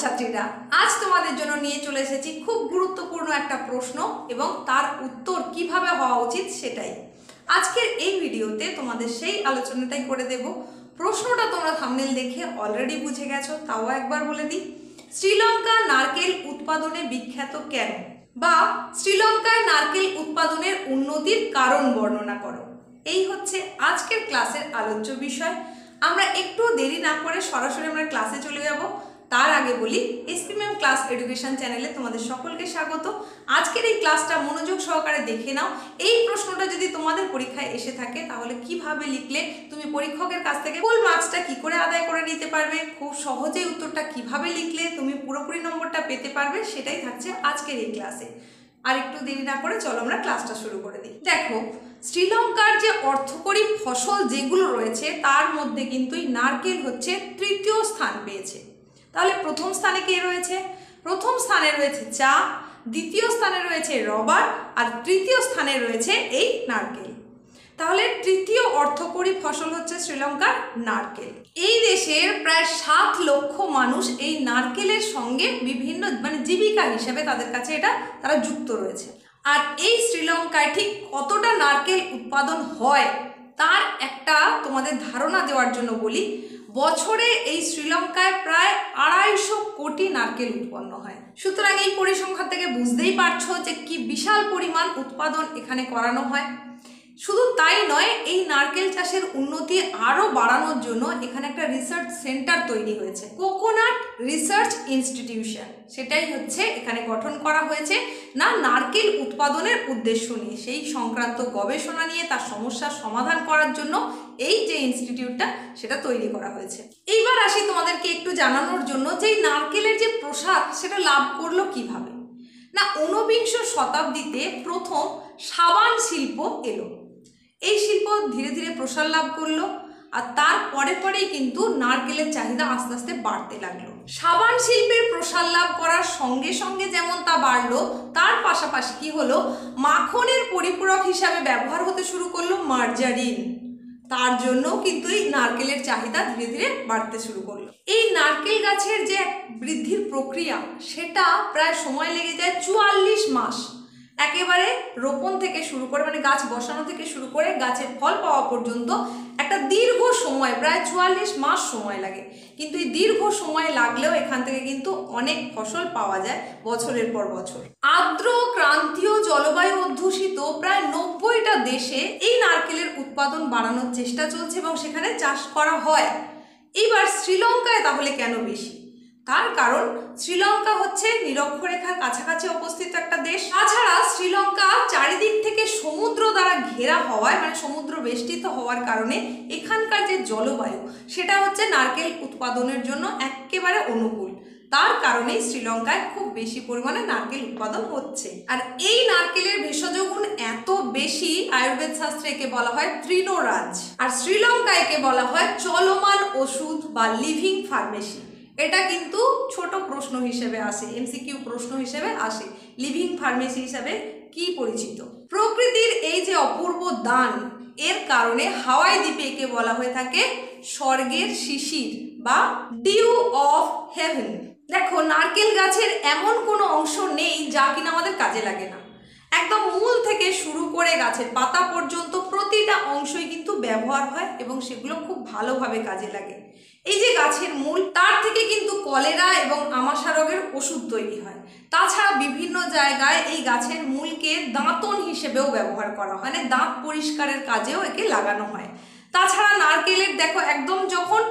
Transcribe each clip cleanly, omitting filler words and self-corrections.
ছাত্রছাত্রীরা, আজ তোমাদের জন্য নিয়ে চলে এসেছি খুব গুরুত্বপূর্ণ একটা প্রশ্ন এবং তার উত্তর কিভাবে হওয়া উচিত সেটাই। আজকের এই ভিডিওতে তোমাদের সেই আলোচনাটাই করে দেব। প্রশ্নটা তোমরা থাম্বনেল দেখে অলরেডি বুঝে গেছো, তাও একবার বলে দিই। শ্রীলঙ্কা নারকেল উৎপাদনে বিখ্যাত কেন? বা শ্রীলঙ্কায় নারকেল উৎপাদনের উন্নতির কারণ বর্ণনা করো। এই হচ্ছে আজকের ক্লাসের আলোচ্য বিষয়। আমরা একটু দেরি না করে সরাসরি আমরা ক্লাসে চলে যাব। তার আগে বলি, এসপি ম্যাম ক্লাস এডুকেশন চ্যানেলে তোমাদের সকলকে স্বাগত। আজকের এই ক্লাসটা মনোযোগ সহকারে দেখে নাও। এই প্রশ্নটা যদি তোমাদের পরীক্ষায় এসে থাকে তাহলে কিভাবে লিখলে তুমি পরীক্ষকের কাছ থেকে ফুল মার্কসটা কি করে আদায় করে নিতে পারবে, খুব সহজেই উত্তরটা কিভাবে লিখলে তুমি পুরোপুরি নম্বরটা পেতে পারবে, সেটাই থাকছে আজকের এই ক্লাসে। আর একটু দেরি না করে চলো আমরা ক্লাসটা শুরু করে দিই। দেখো, শ্রীলঙ্কার যে অর্থকরী ফসল যেগুলো রয়েছে তার মধ্যে কিন্তু এই নারকেল হচ্ছে তৃতীয় স্থান পেয়েছে। তাহলে প্রথম স্থানে কে রয়েছে? প্রথম স্থানে রয়েছে চা, দ্বিতীয় স্থানে রয়েছে রবার, আর তৃতীয় স্থানে রয়েছে এই নারকেল। তাহলে তৃতীয় অর্থকরী ফসল হচ্ছে শ্রীলঙ্কার নারকেল। এই দেশের প্রায় 7 লক্ষ মানুষ এই নারকেলের সঙ্গে বিভিন্ন জীবিকা হিসেবে তাদের কাছে তারা যুক্ত রয়েছে। আর এই শ্রীলঙ্কায় ঠিক কতটা নারকেল উৎপাদন হয় তার একটা তোমাদের ধারণা দেওয়ার জন্য বলি। বছরে এই শ্রীলঙ্কায় প্রায় 250 কোটি নারকেল উৎপন্ন হয়। সুতরাং এই পরিসংখ্যান থেকে বুঝতেই পারছো যে কি বিশাল পরিমাণ উৎপাদন এখানে করানো হয়। শুধু তাই নয়, এই নারকেল চাষের উন্নতি আরও বাড়ানোর জন্য এখানে একটা রিসার্চ সেন্টার তৈরি হয়েছে, কোকোনাট রিসার্চ ইনস্টিটিউশন। সেটাই হচ্ছে এখানে গঠন করা হয়েছে না নারকেল উৎপাদনের উদ্দেশ্য নিয়ে, সেই সংক্রান্ত গবেষণা নিয়ে তার সমস্যার সমাধান করার জন্য এই যে ইনস্টিটিউটটা সেটা তৈরি করা হয়েছে। এইবার আসি তোমাদেরকে একটু জানানোর জন্য যে এই নারকেলের যে প্রসাদ সেটা লাভ করলো কিভাবে। না, 19বিংশ শতাব্দীতে প্রথম সাবান শিল্প এলো। এই শিল্প ধীরে ধীরে প্রসার লাভ করলো আর তার পরেই কিন্তু নারকেলের চাহিদা আস্তে আস্তে বাড়তে লাগলো। সাবান শিল্পের প্রসার লাভ করার সঙ্গে সঙ্গে যেমন তা বাড়লো, তার পাশাপাশি কি হলো, মাখনের পরিপূরক হিসাবে ব্যবহার হতে শুরু করলো মার্জারিন। তার জন্য কিন্তু এই নারকেলের চাহিদা ধীরে ধীরে বাড়তে শুরু করলো। এই নারকেল গাছের যে বৃদ্ধির প্রক্রিয়া সেটা প্রায় সময় লেগে যায় 44 মাস। একেবারে রোপণ থেকে শুরু করে গাছ বসানো থেকে শুরু করে গাছের ফল পাওয়া পর্যন্ত একটা দীর্ঘ সময়, প্রায় 44 মাস সময় লাগে। কিন্তু এই দীর্ঘ সময় লাগলেও এখান থেকে কিন্তু অনেক ফসল পাওয়া যায় বছরের পর বছর। আর্দ্র ক্রান্তীয় জলবায়ু অধ্যুষিত প্রায় 90টা দেশে এই নারকেলের উৎপাদন বাড়ানোর চেষ্টা চলছে এবং সেখানে চাষ করা হয়। এইবার শ্রীলঙ্কায় তাহলে কেন বেশি? তার কারণ শ্রীলঙ্কা হচ্ছে নিরক্ষরেখার কাছাকাছি অবস্থিত একটা দেশ। তাছাড়া শ্রীলঙ্কা চারিদিক থেকে সমুদ্র দ্বারা ঘেরা হওয়ায়, সমুদ্র বেষ্টিত হওয়ার কারণে এখানকার যে জলবায়ু সেটা হচ্ছে নারকেল উৎপাদনের জন্য একেবারে অনুকূল। তার কারণেই শ্রীলঙ্কায় খুব বেশি পরিমাণে নারকেল উৎপাদন হচ্ছে। আর এই নারকেলের ভেষজ গুণ এত বেশি, আয়ুর্বেদ শাস্ত্রে একে বলা হয় তৃণরাজ, আর শ্রীলঙ্কায় একে বলা হয় চলমান ওষুধ বা লিভিং ফার্মেসি। এটা কিন্তু ছোট প্রশ্ন হিসেবে আসে, এমসিকিউ প্রশ্ন হিসেবে আসে। লিভিং ফার্মেসি হিসেবে কি পরিচিত? প্রকৃতির এই যে অপূর্ব দান, এর কারণে হাওয়াই দ্বীপে একে বলা হয়ে থাকে স্বর্গের শিশির বা ডিউ অফ হেভেন। দেখো, নারকেল গাছের এমন কোনো অংশ নেই যা কিনা আমাদের কাজে লাগে না। একদম মূল থেকে শুরু করে গাছের পাতা পর্যন্ত প্রতিটা অংশই কিন্তু ব্যবহার হয় এবং সেগুলো খুব ভালোভাবে কাজে লাগে। এই যে গাছের মূল, তার থেকে কিন্তু কলেরা এবং আমাশা রোগের ওষুধ তৈরি হয়। তাছাড়া বিভিন্ন জায়গায় এই গাছের মূলকে দাঁতন হিসেবেও ব্যবহার করা হয়, দাঁত পরিষ্কারের কাজেও একে লাগানো হয়। তাছাড়া নারকেলের দেখো একদম যখন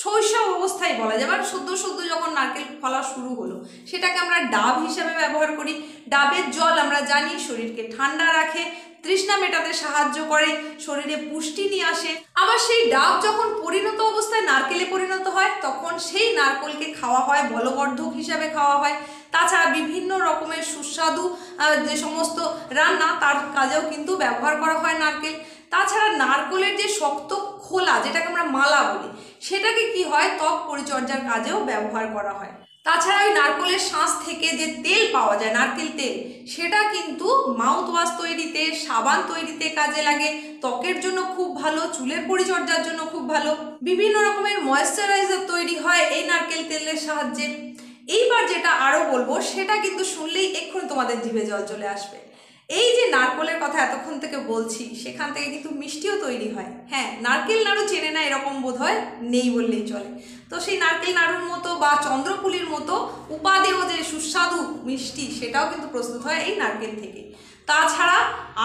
শৈশব অবস্থায় বলা যায়, সদ্য যখন নারকেল ফলা শুরু হলো, সেটাকে আমরা ডাব হিসেবে ব্যবহার করি। ডাবের জল আমরা জানি শরীরকে ঠান্ডা রাখে, তৃষ্ণা মেটাতে সাহায্য করে, শরীরে পুষ্টি নিয়ে আসে। আবার সেই ডাব যখন পরিণত অবস্থায় নারকেলে পরিণত হয় তখন সেই নারকেলকে খাওয়া হয়, বলবর্ধক হিসাবে খাওয়া হয়। তাছাড়া বিভিন্ন রকমের সুস্বাদু যে সমস্ত রান্না তার কাজেও কিন্তু ব্যবহার করা হয় নারকেল। তাছাড়া নারকেলের যে শক্ত খোলা, যেটাকে আমরা মালা বলি, সেটাকে কি হয় ত্বক পরিচর্যার কাজেও ব্যবহার করা হয়। তাছাড়া ওই নারকেলের শাঁস থেকে যে তেল পাওয়া যায়, নারকেল তেল, সেটা কিন্তু মাউথ ওয়াশ তৈরিতে, সাবান তৈরিতে কাজে লাগে। ত্বকের জন্য খুব ভালো, চুলের পরিচর্যার জন্য খুব ভালো। বিভিন্ন রকমের ময়েশ্চারাইজার তৈরি হয় এই নারকেল তেলের সাহায্যে। এইবার যেটা আরও বলবো সেটা কিন্তু শুনলেই এক্ষুনি তোমাদের জিভে জল চলে আসবে। এই যে নারকেলের কথা এতক্ষণ থেকে বলছি, সেখান থেকে কিন্তু মিষ্টিও তৈরি হয়। হ্যাঁ, নারকেল নাড়ু চেনে না এরকম বোধ হয় নেই বললেই চলে। তো সেই নারকেল নাড়ুর মতো বা চন্দ্রপুলির মতো উপাদেয় যে সুস্বাদু মিষ্টি, সেটাও কিন্তু প্রস্তুত হয় এই নারকেল থেকে। তাছাড়া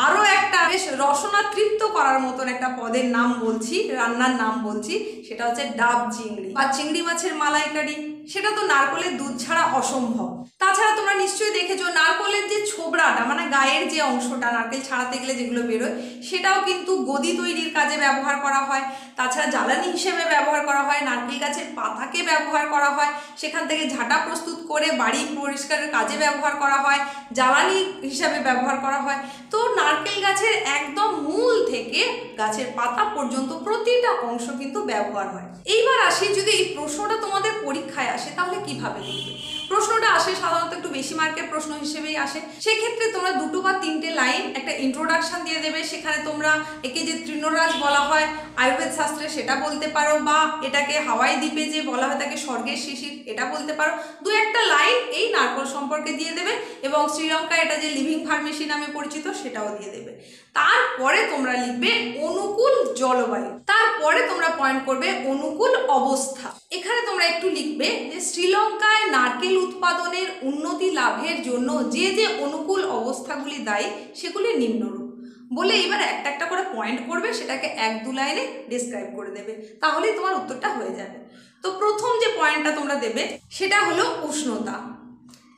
আরও একটা বেশ রসনা তৃপ্ত করার মতন একটা পদের নাম বলছি, রান্নার নাম বলছি, সেটা হচ্ছে ডাব চিংড়ি বা চিংড়ি মাছের মালাইকারি। সেটা তো নারকেলের দুধ ছাড়া অসম্ভব। তাছাড়া তোমরা নিশ্চয়ই দেখেছো নারকেলের যে ছোবড়াটা, মানে গায়ের যে অংশটা নারকেল ছাড়াতে গেলে যেগুলো বেরোয়, সেটাও কিন্তু গদি তৈরির কাজে ব্যবহার করা হয়। তাছাড়া জ্বালানি হিসেবে ব্যবহার করা হয়, নারকেল গাছের পাতাকে ব্যবহার করা হয়, সেখান থেকে ঝাঁটা প্রস্তুত করে বাড়ি পরিষ্কারের কাজে ব্যবহার করা হয়, জ্বালানি হিসাবে ব্যবহার করা হয়। তো নারকেল গাছের একদম মূল থেকে গাছের পাতা পর্যন্ত প্রতিটা অংশ কিন্তু ব্যবহার হয়। এইবার আসি, যদি এই প্রশ্নটা তোমাদের পরীক্ষায় আসে তাহলে কিভাবে লিখবে? প্রশ্নটা আসে সাধারণত একটু বেশি মার্কের প্রশ্ন হিসেবেই আসে। সেক্ষেত্রে তোমরা 2 বা 3টে লাইন একটা ইন্ট্রোডাকশন দিয়ে দেবে। সেখানে তোমরা একে যে তৃণরাজ বলা হয় আয়ুর্বেদ শাস্ত্রে সেটা বলতে পারো, বা এটাকে হাওয়াই দ্বীপে যে বলা হয় তাকে স্বর্গের শিশির এটা বলতে পারো। 2-1টা লাইন এই নারকেল সম্পর্কে দিয়ে দেবে, এবং শ্রীলঙ্কা এটা যে লিভিং ফার্মেসি নামে পরিচিত সেটাও দিয়ে দেবে। তারপরে তোমরা লিখবে অনুকূল জলবায়ু, তারপরে তোমরা পয়েন্ট করবে অনুকূল অবস্থা। এখানে তোমরা একটু লিখবে যে শ্রীলঙ্কায় নারকেল উৎপাদনের উন্নতি লাভের জন্য যে যে অনুকূল অবস্থাগুলি দায়ী সেগুলি নিম্নরূপ বলে এবার একটা একটা করে পয়েন্ট করবে, সেটাকে 1-2 লাইনে ডিসক্রাইব করে দেবে, তাহলেই তোমার উত্তরটা হয়ে যাবে। তো প্রথম যে পয়েন্টটা তোমরা দেবে সেটা হলো উষ্ণতা।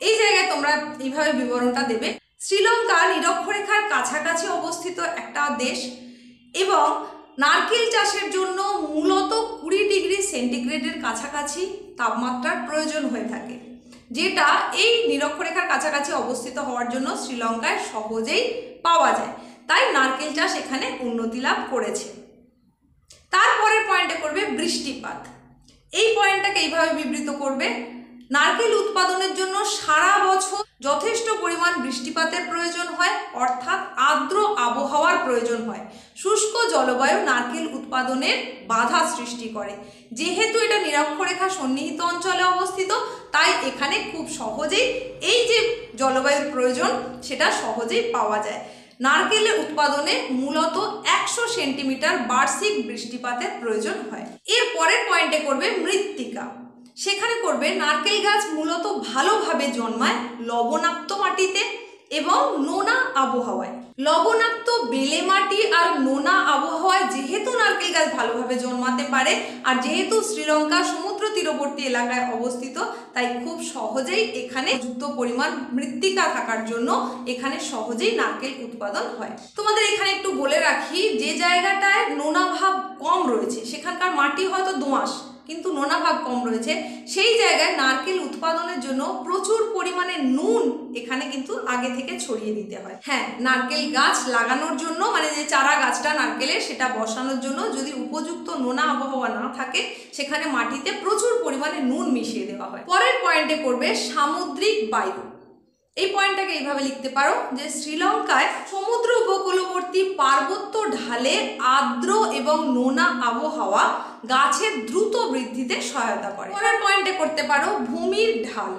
এই জায়গায় তোমরা এইভাবে বিবরণটা দেবে। শ্রীলঙ্কা নিরক্ষরেখার কাছাকাছি অবস্থিত একটা দেশ, এবং নারকেল চাষের জন্য মূলত 20 ডিগ্রি সেন্টিগ্রেডের কাছাকাছি তাপমাত্রার প্রয়োজন হয়ে থাকে, যেটা এই নিরক্ষরেখার কাছাকাছি অবস্থিত হওয়ার জন্য শ্রীলঙ্কায় সহজেই পাওয়া যায়। তাই নারকেল চাষ এখানে উন্নতি লাভ করেছে। তারপরের পয়েন্টে করবে বৃষ্টিপাত। এই পয়েন্টটাকে এইভাবে বিবৃত করবে, নারকেল উৎপাদনের জন্য সারা বছর যথেষ্ট পরিমাণ বৃষ্টিপাতের প্রয়োজন হয়, অর্থাৎ আর্দ্র আবহাওয়ার প্রয়োজন হয়। শুষ্ক জলবায়ু নারকেল উৎপাদনের বাধা সৃষ্টি করে। যেহেতু এটা নিরক্ষরেখা সন্নিহিত অঞ্চলে অবস্থিত, তাই এখানে খুব সহজেই এই যে জলবায়ুর প্রয়োজন সেটা সহজেই পাওয়া যায়। নারকেলের উৎপাদনে মূলত 100 সেন্টিমিটার বার্ষিক বৃষ্টিপাতের প্রয়োজন হয়। এর পরের পয়েন্টে করবে মৃত্তিকা। সেখানে করবে নারকেল গাছ মূলত ভালোভাবে জন্মায় লবণাক্ত মাটিতে এবং নোনা আবহাওয়ায়। লবণাক্ত বেলে মাটি আর নোনা আবহাওয়ায় যেহেতু নারকেল গাছ ভালোভাবে জন্মাতে পারে, আর যেহেতু শ্রীলঙ্কা সমুদ্র তীরবর্তী এলাকায় অবস্থিত, তাই খুব সহজেই এখানে যুক্ত পরিমাণ মৃত্তিকা থাকার জন্য এখানে সহজেই নারকেল উৎপাদন হয়। তোমাদের এখানে একটু বলে রাখি, যে জায়গাটায় নোনা ভাব কম রয়েছে সেখানকার মাটি হয়তো দোআঁশ, কিন্তু নোনা ভাব কম রয়েছে, সেই জায়গায় নারকেল উৎপাদনের জন্য প্রচুর পরিমাণে নুন এখানে কিন্তু আগে থেকে ছড়িয়ে দিতে হয়। হ্যাঁ, নারকেল গাছ লাগানোর জন্য, মানে যে চারা গাছটা নারকেলের সেটা বসানোর জন্য যদি উপযুক্ত নোনা আবহাওয়া না থাকে, সেখানে মাটিতে প্রচুর পরিমাণে নুন মিশিয়ে দেওয়া হয়। পরের পয়েন্টে করবে সামুদ্রিক বায়ু। এই পয়েন্টটাকে এইভাবে লিখতে পারো যে শ্রীলঙ্কায় সমুদ্র উপকূলবর্তী পার্বত্য ঢালে আর্দ্র এবং নোনা আবহাওয়া গাছের দ্রুত বৃদ্ধিতে সহায়তা করে। পরের পয়েন্টে করতে পারো ভূমির ঢাল।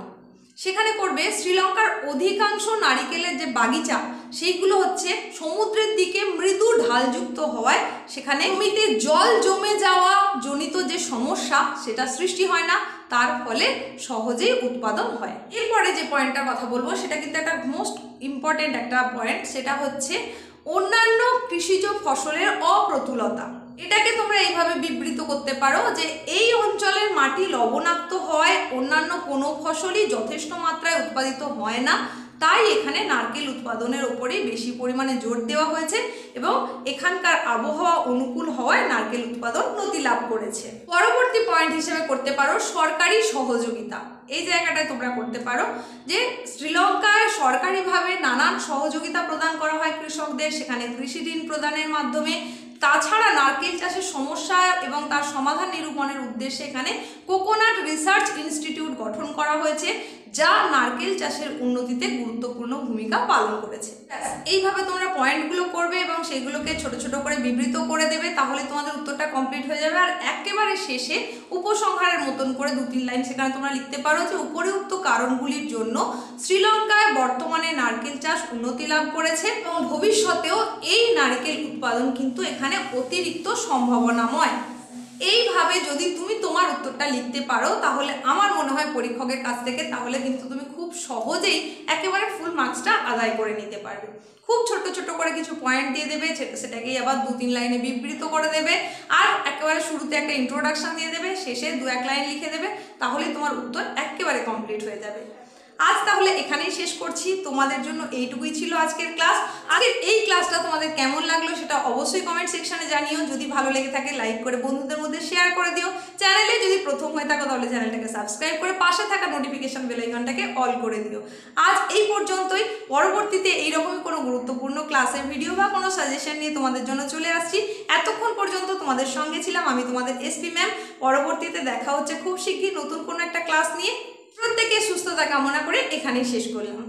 সেখানে করবে শ্রীলঙ্কার অধিকাংশ নারিকেলের যে বাগিচা সেইগুলো হচ্ছে সমুদ্রের দিকে মৃদু ঢালযুক্ত হওয়ায় সেখানে জমিতে জল জমে যাওয়া জনিত যে সমস্যা সেটা সৃষ্টি হয় না, তার ফলে সহজেই উৎপাদন হয়। এরপরে যে পয়েন্টটার কথা বলবো সেটা কিন্তু একটা মোস্ট ইম্পর্টেন্ট একটা পয়েন্ট, সেটা হচ্ছে অন্যান্য কৃষিজ ফসলের অপ্রতুলতা। এটাকে তোমরা এইভাবে বিবৃত করতে পারো যে এই অঞ্চলের মাটি লবণাক্ত হয়, অন্যান্য কোনো ফসলই যথেষ্ট মাত্রায় উৎপাদিত হয় না, তাই এখানে নারকেল উৎপাদনের ওপরেই বেশি পরিমাণে জোর দেওয়া হয়েছে, এবং এখানকার আবহাওয়া অনুকূল হওয়ায় নারকেল উৎপাদন উন্নতি লাভ করেছে। পরবর্তী পয়েন্ট হিসেবে করতে পারো সরকারি সহযোগিতা। এই জায়গাটায় তোমরা করতে পারো যে শ্রীলঙ্কায় সরকারিভাবে নানান সহযোগিতা প্রদান করা হয় কৃষকদের, সেখানে কৃষি ঋণ প্রদানের মাধ্যমে। তাছাড়া নারকেল চাষের সমস্যা এবং তার সমাধান নিরূপণের উদ্দেশ্যে এখানে কোকোনাট রিসার্চ ইনস্টিটিউট গঠন করা হয়েছে, যা নারকেল চাষের উন্নতিতে গুরুত্বপূর্ণ ভূমিকা পালন করেছে। এইভাবে তোমরা পয়েন্টগুলো করবে এবং সেগুলোকে ছোট ছোট করে বিবৃত করে দেবে, তাহলে তোমাদের উত্তরটা কমপ্লিট হয়ে যাবে। আর একেবারে শেষে উপসংহারের মতন করে 2-3 লাইন সেখানে তোমরা লিখতে পারো যে উপরিউক্ত কারণগুলির জন্য শ্রীলঙ্কায় বর্তমানে নারকেল চাষ উন্নতি লাভ করেছে এবং ভবিষ্যতেও এই নারকেল উৎপাদন কিন্তু এখানে অতিরিক্ত সম্ভাবনাময়। এইভাবে যদি তুমি তোমার উত্তরটা লিখতে পারো তাহলে আমার মনে হয় পরীক্ষকের কাছ থেকে তাহলে কিন্তু তুমি খুব সহজেই একেবারে ফুল মার্কসটা আদায় করে নিতে পারবে। খুব ছোট ছোট করে কিছু পয়েন্ট দিয়ে দেবে, সেটাকেই আবার 2-3 লাইনে বিবৃত করে দেবে, আর একেবারে শুরুতে একটা ইন্ট্রোডাকশন দিয়ে দেবে, শেষে 2-1 লাইন লিখে দেবে, তাহলেই তোমার উত্তর একেবারে কমপ্লিট হয়ে যাবে। আজ তাহলে এখানেই শেষ করছি। তোমাদের জন্য এইটুকুই ছিল আজকের ক্লাস। আজকের এই ক্লাসটা তোমাদের কেমন লাগলো সেটা অবশ্যই কমেন্ট সেকশনে জানিও। যদি ভালো লেগে থাকে লাইক করে বন্ধুদের মধ্যে শেয়ার করে দিও। চ্যানেলে যদি প্রথম হয়ে থাকো তাহলে চ্যানেলটাকে সাবস্ক্রাইব করে পাশে থাকা নোটিফিকেশন বেল আইকনটাকে অল করে দিও। আজ এই পর্যন্তই। পরবর্তীতে এইরকমই কোনো গুরুত্বপূর্ণ ক্লাসের ভিডিও বা কোনো সাজেশন নিয়ে তোমাদের জন্য চলে আসছি। এতক্ষণ পর্যন্ত তোমাদের সঙ্গে ছিলাম আমি তোমাদের এসপি ম্যাম। পরবর্তীতে দেখা হচ্ছে খুব শীঘ্রই নতুন কোনো একটা ক্লাস নিয়ে। প্রত্যেকে সুস্থতা কামনা করে এখানেই শেষ করলাম।